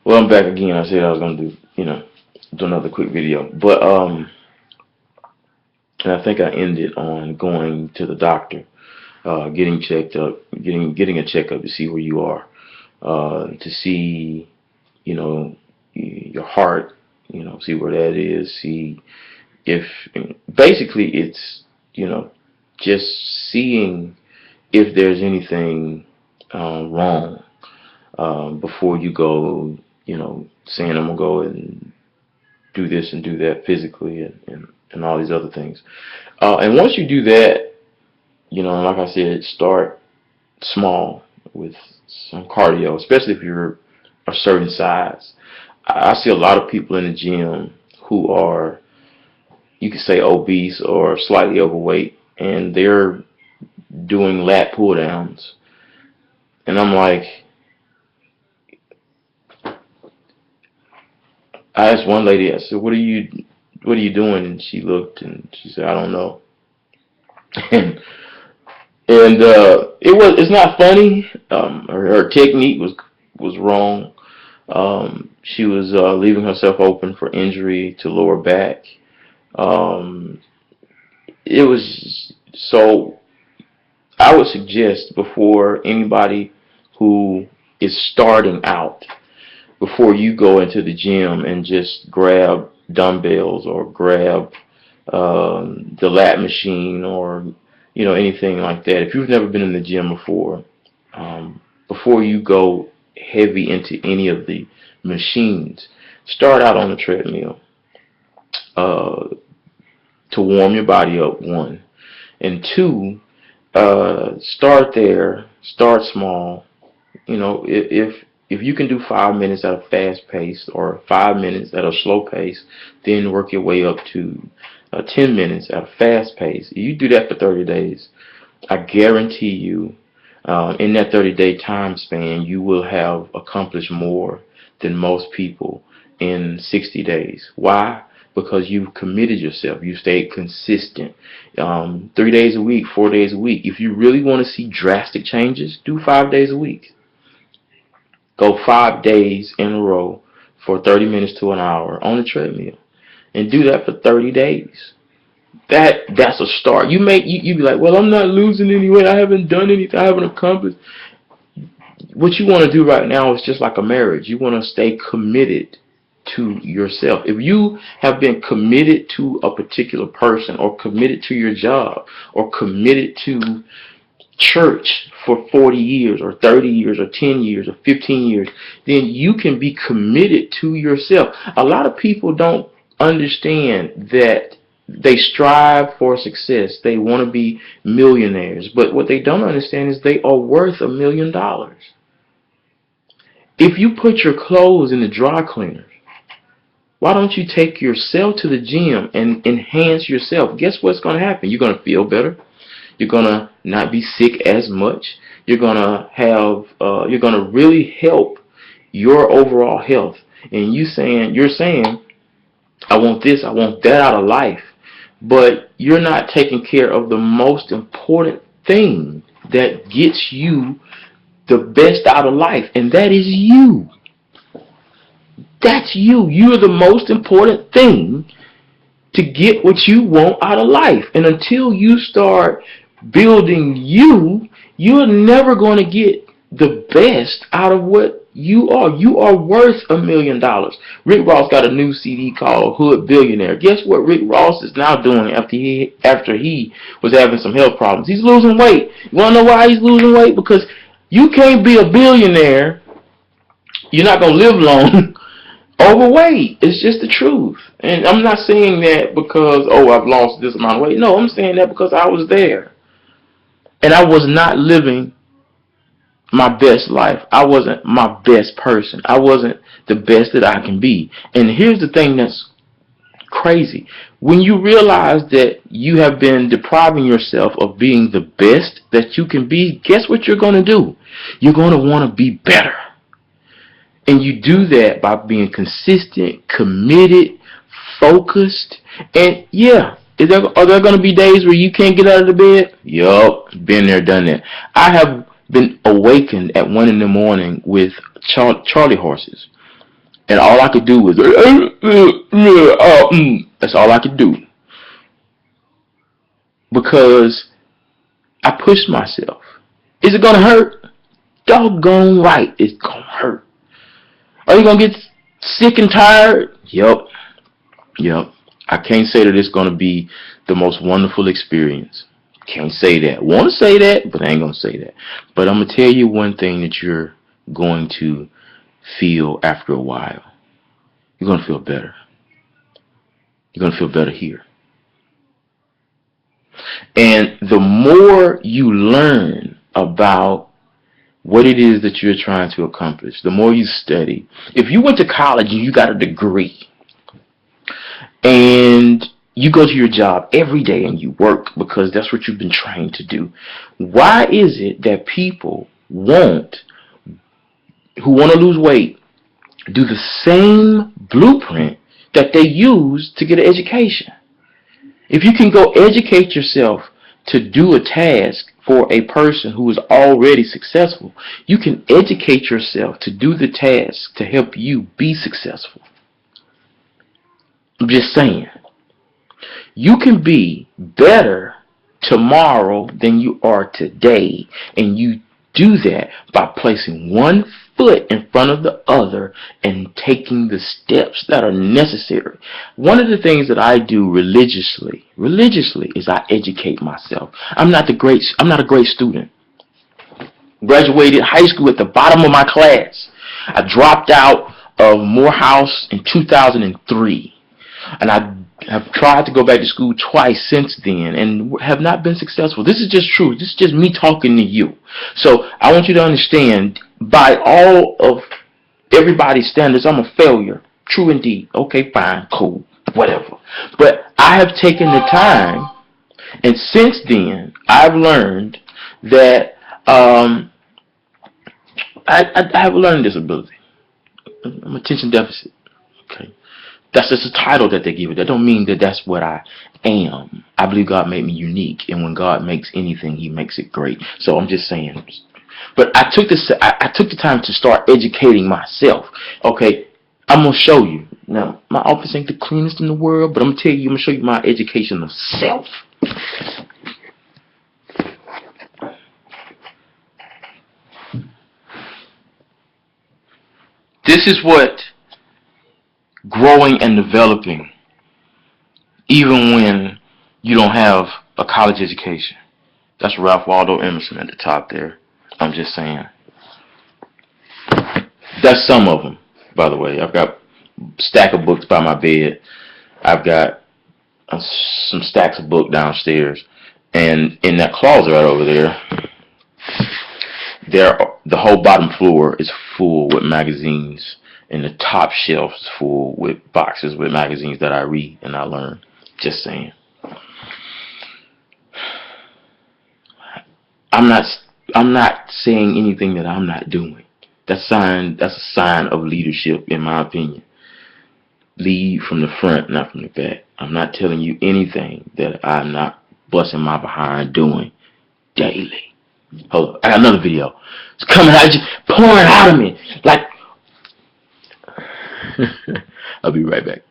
Well, I'm back again. I said I was gonna do another quick video, but and I think I ended on going to the doctor, getting checked up, getting a checkup to see where you are, to see, you know, your heart, see where that is, see if basically it's, just seeing if there's anything wrong before you go, saying I'm gonna go and do this and do that physically and all these other things. And once you do that, like I said, start small with some cardio, especially if you're a certain size. I see a lot of people in the gym who are, you could say, obese or slightly overweight, and they're doing lat pull downs. And I'm like, I asked one lady, I said, what are you doing? And she looked and she said, I don't know. and it's not funny. Her technique was wrong. She was leaving herself open for injury to lower back. Um, it was so. I would suggest before anybody who is starting out, before you go into the gym and just grab dumbbells or grab the lat machine or anything like that. If you've never been in the gym before you go heavy into any of the machines, start out on the treadmill uh, to warm your body up. One and two, start there. Start small. If you can do 5 minutes at a fast pace or 5 minutes at a slow pace, then work your way up to 10 minutes at a fast pace. You do that for 30 days. I guarantee you, in that 30-day time span, you will have accomplished more than most people in 60 days. Why? Because you've committed yourself. You stayed consistent. 3 days a week, 4 days a week. If you really want to see drastic changes, do 5 days a week. Go 5 days in a row for 30 minutes to an hour on the treadmill, and do that for 30 days. That's a start. You be like, well, I'm not losing any weight. I haven't done anything. I haven't accomplished. What you want to do right now is just like a marriage. You want to stay committed to yourself. If you have been committed to a particular person, or committed to your job, or committed to church for 40 years or 30 years or 10 years or 15 years, then you can be committed to yourself. A lot of people don't understand that they strive for success. They want to be millionaires. But what they don't understand is they are worth $1 million. If you put your clothes in the dry cleaner, why don't you take yourself to the gym and enhance yourself? Guess what's going to happen? You're going to feel better. You're going to not be sick as much. You're going to you're going to really help your overall health. And you're saying, I want this, I want that out of life. But you're not taking care of the most important thing that gets you the best out of life. And that is you. That's you. You're the most important thing to get what you want out of life. And until you start building you, you're never going to get the best out of what you are. You are worth $1 million. Rick Ross got a new CD called Hood Billionaire. Guess what Rick Ross is now doing after he was having some health problems? He's losing weight. You want to know why he's losing weight? Because you can't be a billionaire. You're not going to live long overweight. It's just the truth. And I'm not saying that because, I've lost this amount of weight. No, I'm saying that because I was there. And I was not living my best life. I wasn't my best person. I wasn't the best that I can be. And here's the thing that's crazy. When you realize that you have been depriving yourself of being the best that you can be, guess what you're going to do? You're going to want to be better. And you do that by being consistent, committed, focused. And yeah, are there going to be days where you can't get out of the bed? Yup, been there, done that. I have been awakened at 1 in the morning with Charlie horses. And all I could do was, that's all I could do. Because I pushed myself. Is it gonna hurt? Doggone right, it's gonna hurt. Are you gonna get sick and tired? Yep. I can't say that it's gonna be the most wonderful experience. Can't say that. Want to say that, but I ain't gonna say that. But I'm gonna tell you one thing that you're going to feel after a while. You're gonna feel better. You're gonna feel better here. And the more you learn about what it is that you're trying to accomplish, the more you study. If you went to college and you got a degree and you go to your job every day and you work because that's what you've been trained to do, why is it that people who want to lose weight do the same blueprint that they use to get an education? If you can go educate yourself to do a task for a person who is already successful, you can educate yourself to do the task to help you be successful. I'm just saying. You can be better tomorrow than you are today, and you do that by placing one foot in front of the other and taking the steps that are necessary. One of the things that I do religiously is I educate myself. I'm not a great student. Graduated high school at the bottom of my class. I dropped out of Morehouse in 2003, and I have tried to go back to school twice since then and have not been successful. This is just true. This is just me talking to you. So I want you to understand, by all of everybody's standards, I'm a failure. True indeed. Okay, fine, cool, whatever. But I have taken the time, and since then I've learned that I have a learning disability. I'm attention deficit. Okay. That's just a title that they give it. That don't mean that that's what I am. I believe God made me unique, and when God makes anything, He makes it great. So I'm just saying. But I took the time to start educating myself. Okay, I'm gonna show you. Now, my office ain't the cleanest in the world, but I'm gonna show you my education of self. This is what growing and developing, even when you don't have a college education. That's Ralph Waldo Emerson at the top there. I'm just saying. That's some of them, by the way. I've got a stack of books by my bed. I've got some stacks of books downstairs. And in that closet right over there, the whole bottom floor is full with magazines. And the top shelf is full with boxes with magazines that I read and I learn. Just saying. I'm not saying anything that I'm not doing. That's a sign of leadership, in my opinion. Lead from the front, not from the back. I'm not telling you anything that I'm not busting my behind doing daily. Hold on, I got another video. It's coming out, just pouring out of me. Like, I'll be right back.